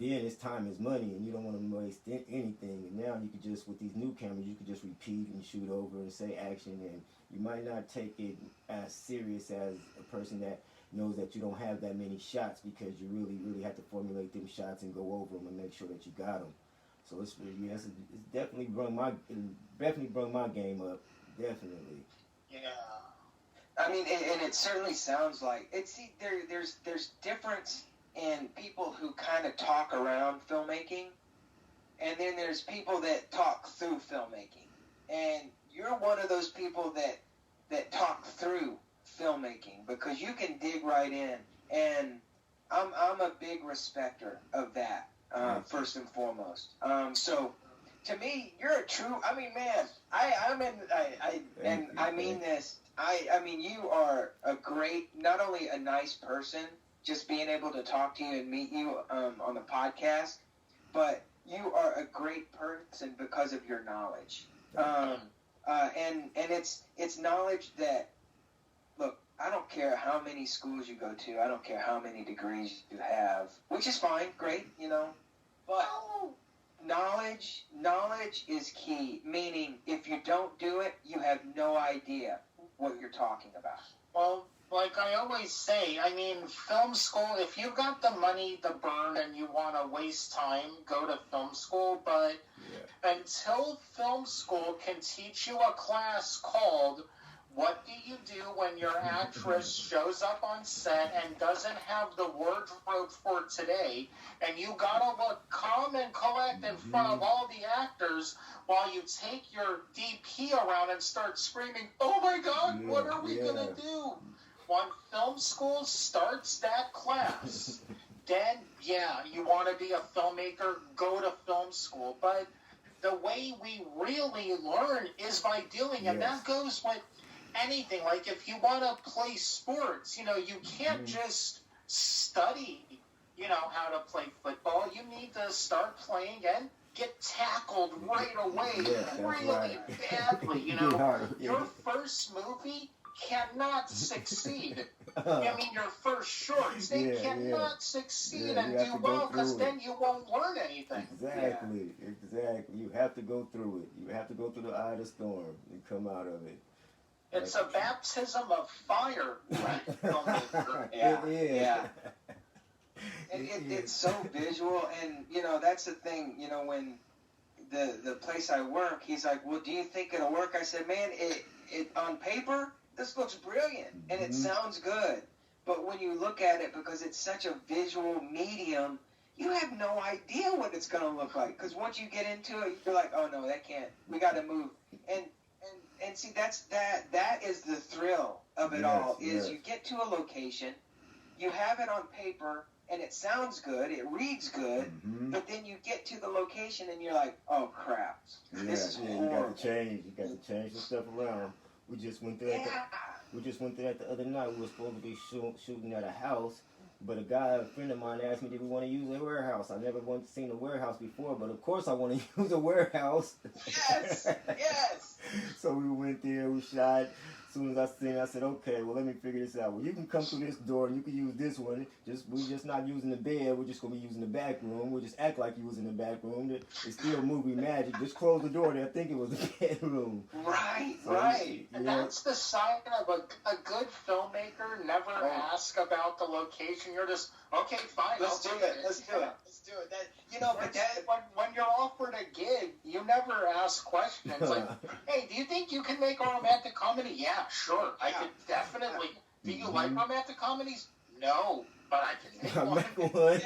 then it's time is money and you don't want to waste anything. And now you could just, with these new cameras, you could just repeat and shoot over and say action and you might not take it as serious as a person that knows that you don't have that many shots because you really have to formulate them shots and go over them and make sure that you got them. So it's definitely brought my game up, definitely. Yeah. I mean, and it certainly sounds like there's difference in people who kind of talk around filmmaking, and then there's people that talk through filmmaking, and you're one of those people that talk through filmmaking because you can dig right in, and I'm a big respecter of that first and foremost. So to me, you're a true. I mean, man, I mean this. I mean, you are a great, not only a nice person, just being able to talk to you and meet you on the podcast, but you are a great person because of your knowledge. And it's knowledge that, look, I don't care how many schools you go to, I don't care how many degrees you have, which is fine, great, but knowledge is key, meaning if you don't do it, you have no idea what you're talking about. Well, like I always say, I mean, film school, if you've got the money to burn and you want to waste time, go to film school, but until film school can teach you a class called What Do You Do When Your Actress Shows Up on Set and Doesn't Have the Wardrobe for Today, and you gotta look calm and collect in front of all the actors while you take your DP around and start screaming, oh my God, what are we gonna do? When film school starts that class, then, you want to be a filmmaker, go to film school. But the way we really learn is by doing, and that goes with anything. Like if you want to play sports, you can't just study, how to play football. You need to start playing and get tackled right away, really badly. Your first movie cannot succeed. I mean, your first shorts, they cannot succeed and do well because then you won't learn anything. Exactly. You have to go through it. You have to go through the eye of the storm and come out of it. It's a baptism of fire, right? It is. It's so visual, and that's the thing. When the place I work, he's like, well, do you think it'll work? I said, man, it on paper, this looks brilliant and it sounds good. But when you look at it, because it's such a visual medium, you have no idea what it's going to look like. Because once you get into it, you're like, oh no, that can't. We got to move. And see, that is the thrill of it all. Is you get to a location, you have it on paper, and it sounds good, it reads good, but then you get to the location and you're like, oh crap, this is horrible. You got to change the stuff around. We just went through that the other night. We were supposed to be shooting at a house, but a friend of mine asked me, did we want to use a warehouse? I never seen a warehouse before, but of course I want to use a warehouse. Yes. So we went there, we shot. As soon as I seen it, I said, okay, well, let me figure this out. Well, you can come through this door, and you can use this one. We're just not using the bed. We're just going to be using the back room. We'll just act like you was in the back room. It's still movie magic. Just close the door. They'll think it was the bedroom. Right, So, right. And that's the sign of a good filmmaker. Never ask about the location. You're just, okay, fine. Let's do it. Let's do it. When you're offered a gig, you never ask questions. Like, hey, do you think you can make a romantic comedy? Yeah, sure. I could definitely. Do you like romantic comedies? No, but I can make one.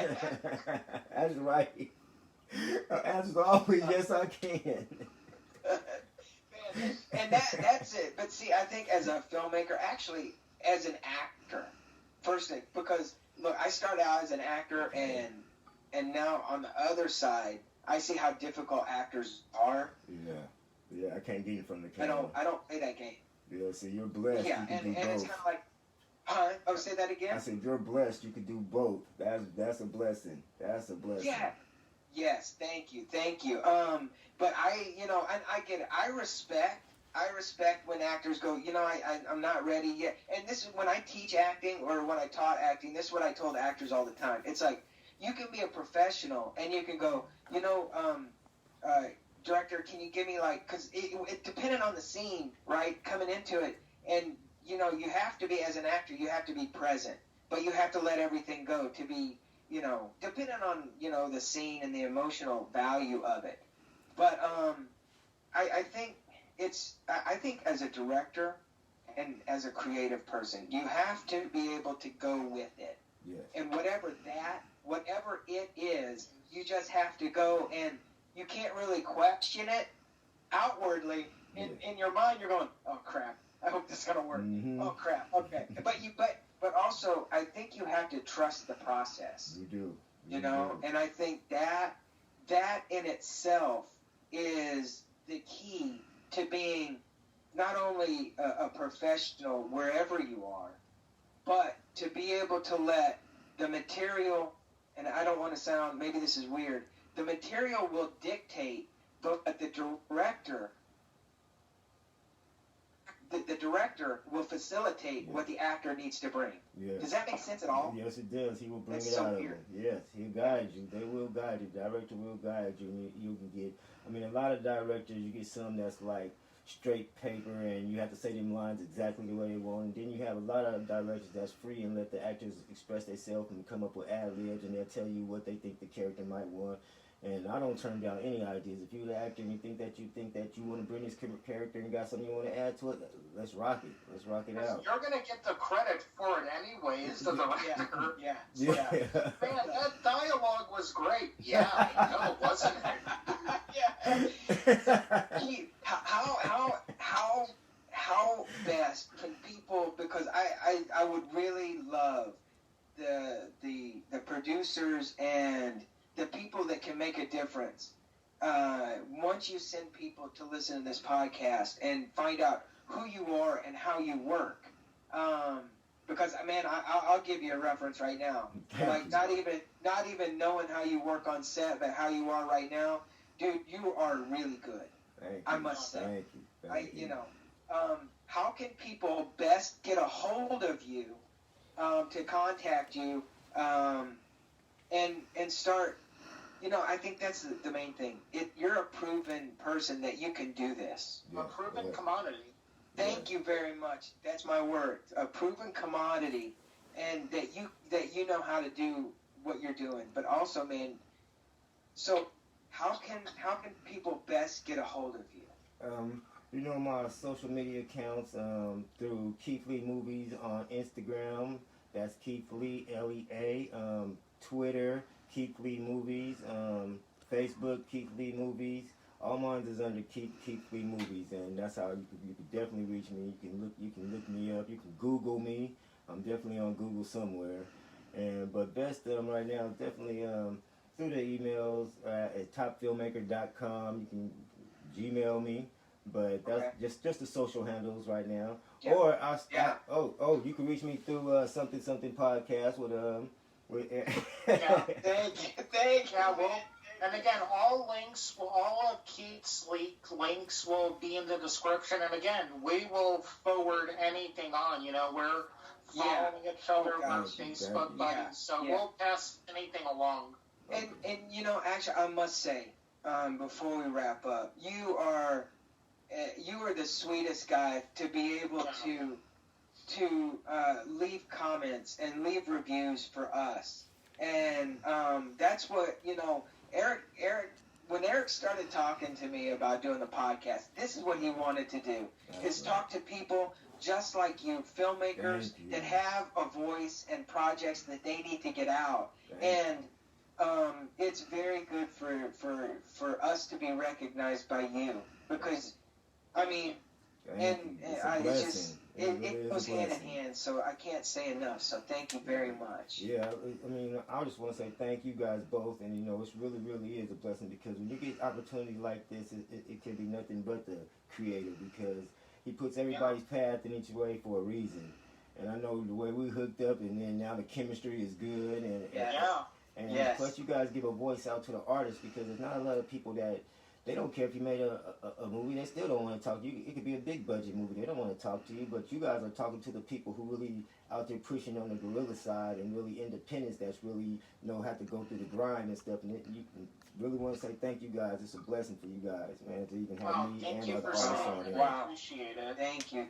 That's right. As always, yes, I can. And that's it. But see, I think as a filmmaker, actually, as an actor, first thing, because look, I started out as an actor, and now on the other side, I see how difficult actors are. Yeah, I can't get in front of the camera. I don't play that game. Yeah, see, you're blessed. Yeah, you can and do both. it's kind of like, huh? Oh, say that again. I said you're blessed. You can do both. That's a blessing. That's a blessing. Yeah. Yes. Thank you. But I get it. I respect when actors go, I'm not ready yet. And this is when I teach acting or when I taught acting. This is what I told actors all the time. It's like, you can be a professional and you can go, director, can you give me because it depending on the scene, right, coming into it, and you have to be, as an actor, you have to be present, but you have to let everything go to be, depending on the scene and the emotional value of it. But I think as a director and as a creative person, you have to be able to go with it. Yes. And whatever it is, you just have to go, and you can't really question it outwardly. In your mind, you're going, oh crap, I hope this is gonna work. Oh crap, okay. But also, I think you have to trust the process. You do. And I think that in itself is the key to being not only a professional wherever you are, but to be able to let the material, and I don't want to sound, maybe this is weird, the material will dictate, but the director will facilitate what the actor needs to bring. Yes. Does that make sense at all? Yes, it does. He will bring That's it so out weird. of it. Yes, he'll guide you. They will guide you. The director will guide you. And you can get, a lot of directors, you get some that's like straight paper and you have to say them lines exactly the way they want. And then you have a lot of directors that's free and let the actors express themselves and come up with ad-libs, and they'll tell you what they think the character might want. And I don't turn down any ideas. If you're the actor and you think that you want to bring this character and got something you want to add to it, let's rock it. Let's rock it out. You're going to get the credit for it anyways, the director. Yeah. Yeah. Man, that dialogue was great. Yeah, I know, wasn't it? Yeah. How best can people, because I would really love the producers and the people that can make a difference. Once you send people to listen to this podcast and find out who you are and how you work, because man, I'll give you a reference right now. Like not even knowing how you work on set, but how you are right now, dude, you are really good. Thank you. I must say. Thank you. How can people best get a hold of you to contact you and start? I think that's the main thing. You're a proven person that you can do this. A proven commodity. Thank you very much. That's my word. A proven commodity, and that you know how to do what you're doing. But also, man, so how can people best get a hold of you? You know my social media accounts through Keith Lea Movies on Instagram. That's Keith Lea, Lea. Twitter, Keith Lea Movies. Facebook, Keith Lea Movies. All mine is under Keith Lea Movies, and that's how you can definitely reach me. You can look me up. You can Google me. I'm definitely on Google somewhere. But best right now is definitely through the emails at topfilmmaker.com. You can Gmail me. But that's just the social handles right now. Yeah. Or you can reach me through something podcast with Thank you. Well, and again, all of Keith's links will be in the description. And again, we will forward anything on. You know, we're following each other with Facebook buddies, so we'll pass anything along. And you know, actually, I must say, before we wrap up, you are the sweetest guy to be able to leave comments and leave reviews for us, and that's what, you know, Erick. When Erick started talking to me about doing the podcast, this is what he wanted to do: is talk to people just like you, filmmakers that have a voice and projects that they need to get out, and it's very good for us to be recognized by you, because I mean, it goes hand in hand, so I can't say enough, so thank you very much. Yeah, I mean, I just want to say thank you guys both, and, you know, it really is a blessing, because when you get opportunities like this, it can be nothing but the creator, because he puts everybody's path in each way for a reason. And I know the way we hooked up, and then now the chemistry is good, and plus you guys give a voice out to the artists, because there's not a lot of people that, they don't care if you made a movie, they still don't want to talk to you. It could be a big budget movie, they don't want to talk to you, but you guys are talking to the people who really out there pushing on the guerrilla side, and really independence, that's really, you know, have to go through the grind and stuff, and you really want to say thank you guys. It's a blessing for you guys, man, to even have me and other artists on there. Wow, appreciate it. Thank you.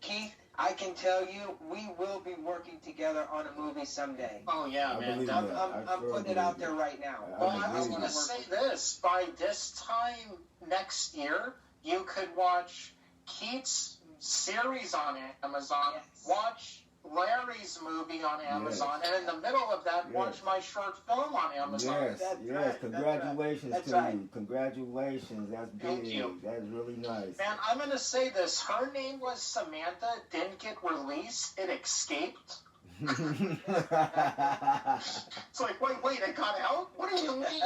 Keith, I can tell you, we will be working together on a movie someday. Oh yeah, man. I'm putting it out there right now. Well, I was going to say this: by this time next year, you could watch Keith's series on Amazon, watch Larry's movie on Amazon, and in the middle of that, watch my short film on Amazon. Yes, congratulations to you. Congratulations, that's big. Thank you. That's really nice. Man, I'm going to say this. Her name was Samantha, didn't get released, it escaped. It's like, wait, it got out? What do you mean?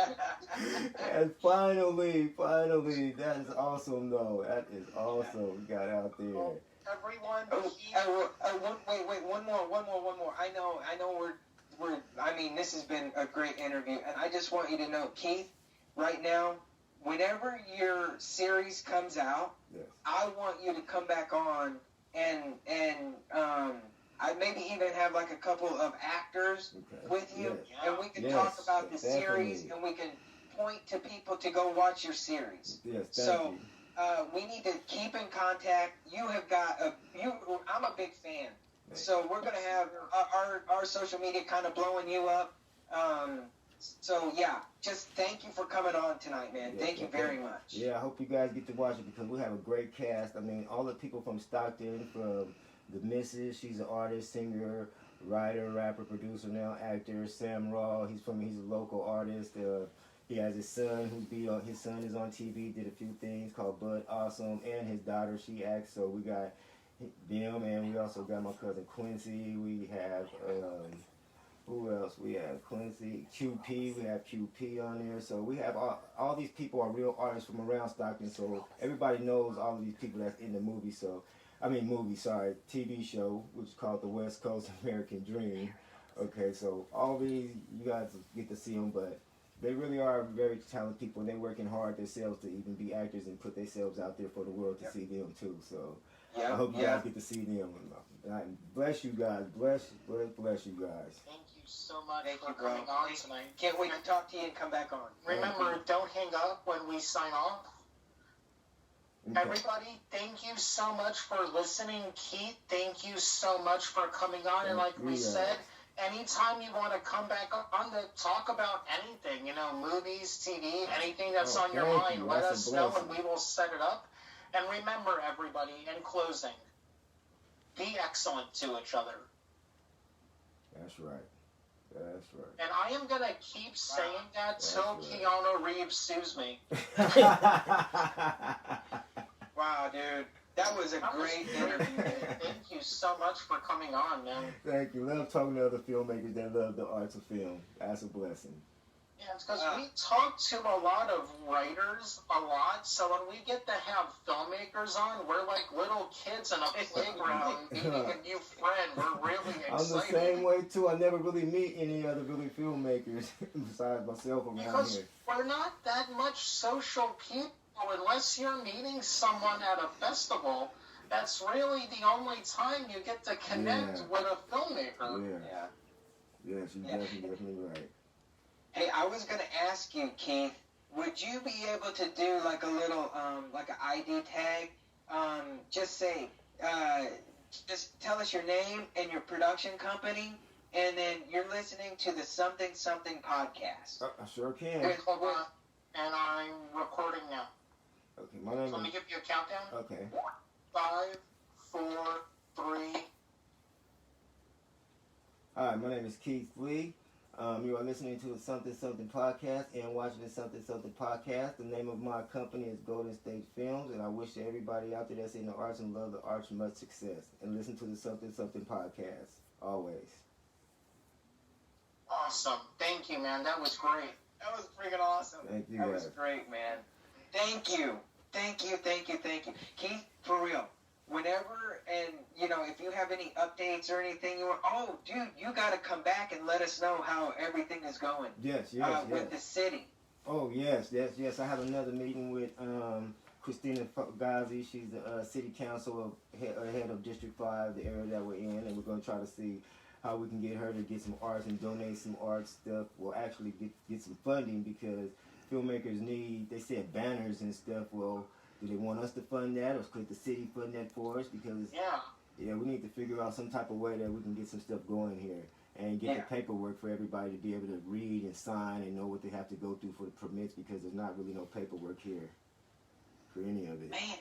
And finally, that is awesome, though. That is awesome. We got out there. Well, everyone, wait, one more. I know I mean, this has been a great interview, and I just want you to know, Keith, right now, whenever your series comes out, I want you to come back on and I maybe even have like a couple of actors with you, and we can talk about the series, and we can point to people to go watch your series. Yes, thank you. We need to keep in contact. You have got I'm a big fan, so we're gonna have our social media kind of blowing you up. So yeah, just thank you for coming on tonight, man. Thank you very much. Yeah, I hope you guys get to watch it, because we have a great cast. I mean, all the people from Stockton, from the Missus, she's an artist, singer, writer, rapper, producer, now actor. Sam Raw, he's a local artist. He has his son his son is on TV, did a few things called Bud Awesome, and his daughter, she acts. So we got them, and we also got my cousin Quincy. We have who else? We have Quincy, QP. We have QP on there. So we have all these people are real artists from around Stockton. So everybody knows all of these people that's in the movie. TV show, which is called The West Coast American Dream. Okay, so all these, you guys get to see them, but they really are very talented people, and they're working hard themselves to even be actors and put themselves out there for the world to see them too. So I hope you guys get to see them. Bless you guys. Bless you guys. Thank you so much for coming on tonight. Can't wait to talk to you and come back on. Remember, don't hang up when we sign off. Okay. Everybody, thank you so much for listening. Keith, thank you so much for coming on. And like we said, anytime you want to come back on to talk about anything, movies, TV, anything that's on your thank mind, you. let That's us a know blessing. and we will set it up. And remember, everybody, in closing, be excellent to each other. That's right. That's right. And I am going to keep saying that till right. Keanu Reeves sues me. Wow, dude. That was a great interview. Thank you so much for coming on, man. Thank you. Love talking to other filmmakers that love the arts of film. That's a blessing. Yeah, it's because we talk to a lot of writers a lot, so when we get to have filmmakers on, we're like little kids in a playground meeting a new friend. We're really excited. I'm the same way too. I never really meet any other really filmmakers besides myself around Because here. we're not that much social people unless you're meeting someone at a festival. That's really the only time you get to connect with a filmmaker. Yeah. Yes, you're definitely right. Hey, I was going to ask you, Keith, would you be able to do like a little, like an ID tag? Just say, just tell us your name and your production company, and then you're listening to the Something Something podcast. I sure can. Wait, hold on. And I'm recording now. Okay, my name So let me is... give you a countdown. Okay. 5, 4, 3. Hi, my name is Keith Lea. You are listening to the Something Something podcast and watching the Something Something podcast. The name of my company is Golden State Films, and I wish everybody out there that's in the arts and love the arts much success. And listen to the Something Something podcast, always. Awesome. Thank you, man. That was great. That was freaking awesome. Thank you, That was guys. great, man. Thank you. Thank you. Keith, for real. Whenever, and, if you have any updates or anything, dude, you got to come back and let us know how everything is going. Yes. With the city. Oh, yes. I have another meeting with Christina Fugazi. She's the city council head of District 5, the area that we're in, and we're going to try to see how we can get her to get some arts and donate some art stuff. We'll actually get some funding because filmmakers need, they said, banners and stuff. Well, do they want us to fund that, or could the city fund that for us? Because we need to figure out some type of way that we can get some stuff going here and get the paperwork for everybody to be able to read and sign and know what they have to go through for the permits, because there's not really no paperwork here for any of it. Man,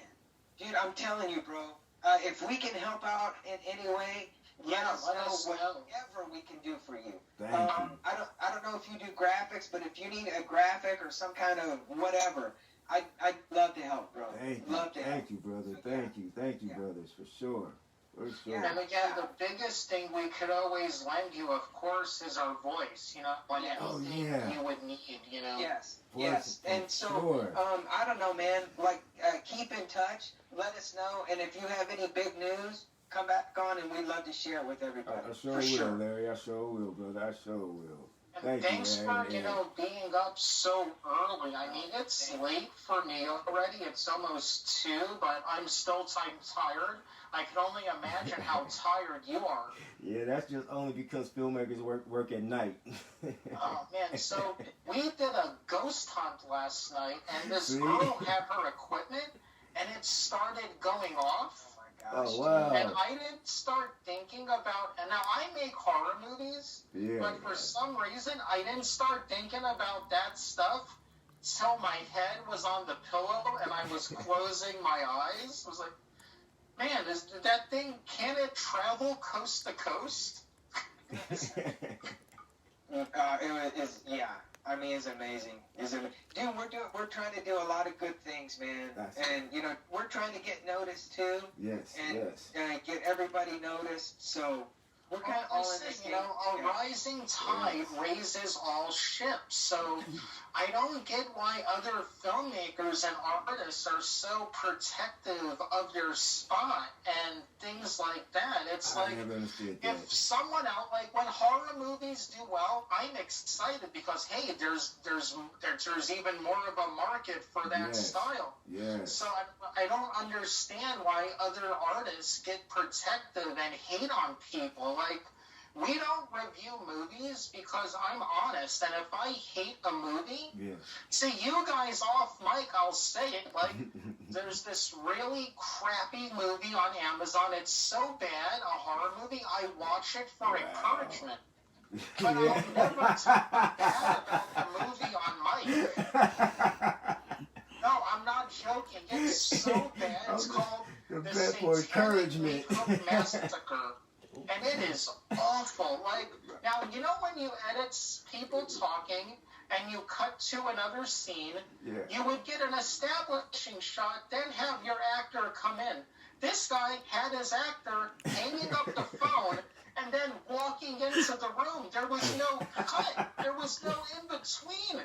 dude, I'm telling you, bro. If we can help out in any way, let us know whatever we can do for you. Thank you. I don't know if you do graphics, but if you need a graphic or some kind of whatever, I'd love to help, bro. Thank you, brother. Thank you, brothers, for sure. And again, the biggest thing we could always lend you, of course, is our voice. Like anything you would need. Yes. And so, I don't know, man. Like, keep in touch. Let us know. And if you have any big news, come back on, and we'd love to share it with everybody. I sure will, Larry. I sure will, brother. I sure will. And thanks for, being up so early. I mean, it's late for me already. It's almost 2, but I'm still tired. I can only imagine how tired you are. Yeah, that's just only because filmmakers work at night. Oh, man. So we did a ghost hunt last night, and this girl had her equipment, and it started going off. Oh, wow. And I didn't start thinking about, and now I make horror movies, but for some reason I didn't start thinking about that stuff till my head was on the pillow and I was closing my eyes. I was like, man, that thing, can it travel coast to coast? I mean, it's amazing. Dude, we're trying to do a lot of good things, man. And we're trying to get noticed too. Yes. And get everybody noticed. So we're kind of all in this thing. A rising tide raises all ships. So I don't get why other filmmakers and artists are so protective of their spot and things like that. It's like, if someone out, like when horror movies do well, I'm excited because, hey, there's even more of a market for that style. Yes. So I don't understand why other artists get protective and hate on people. Like, we don't review movies because I'm honest, and if I hate a movie, see, you guys off mic, I'll say it, like, there's this really crappy movie on Amazon, it's so bad, a horror movie, I watch it for encouragement. But I'll never talk bad about the movie on mic. No, I'm not joking. It's so bad. It's called The Satanic Makeup Massacre. And it is awful. Like, now, you know when you edit people talking and you cut to another scene, you would get an establishing shot, then have your actor come in. This guy had his actor hanging up the phone and then walking into the room. There was no cut. There was no in-between.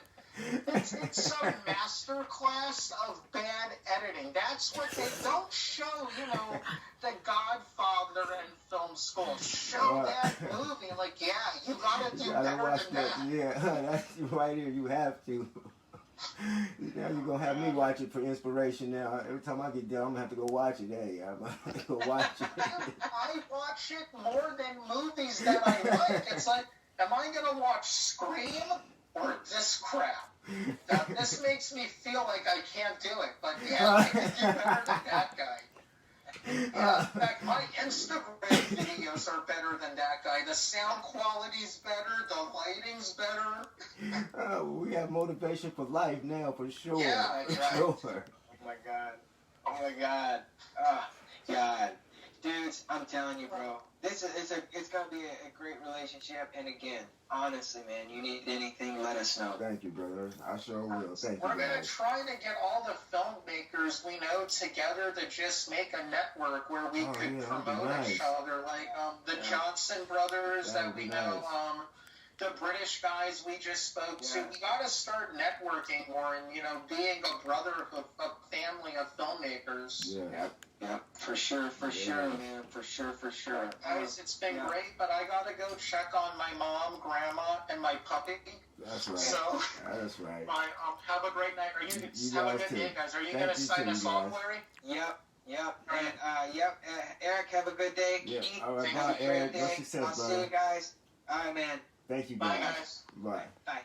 It's some master class of bad editing. That's what they don't show, you know, The Godfather in film school. Show that movie. Like, yeah, you gotta do better than that. Yeah, that's right here. You have to. Now you're going to have me watch it for inspiration now. Every time I get done, I'm going to have to go watch it. Hey, I'm going to go watch it. I watch it more than movies that I like. It's like, am I going to watch Scream or this crap? Now, this makes me feel like I can't do it, but yeah, I can do better than that guy. Yeah, in fact, my Instagram videos are better than that guy. The sound quality's better, the lighting's better. We have motivation for life now, for sure. Yeah, for right. sure. Oh my God. Oh my God. Oh God. Dudes, I'm telling you, bro. It's gonna be a great relationship. And again, honestly, man, you need anything, let us know. Thank you, brother. I sure will. Thank you. We're gonna guys. try to get all the filmmakers we know together to just make a network where we could promote each other, like the Johnson brothers that we know, the British guys we just spoke to. We gotta start networking more and, you know, being a brotherhood, a family of filmmakers. Yeah, for sure, man. For sure. Guys, it's been great, but I gotta go check on my mom, grandma, and my puppy. That's right. So, that's right. Have a great night. Are you have a good day, guys. Are you gonna sign us off, Larry? Yep. And, Eric, have a good day. Yeah. Keith, All right, have bye, a great Eric. day. Much success, I'll see brother. you guys. All right, man. Thank you, Bye, guys. guys. Bye. Bye.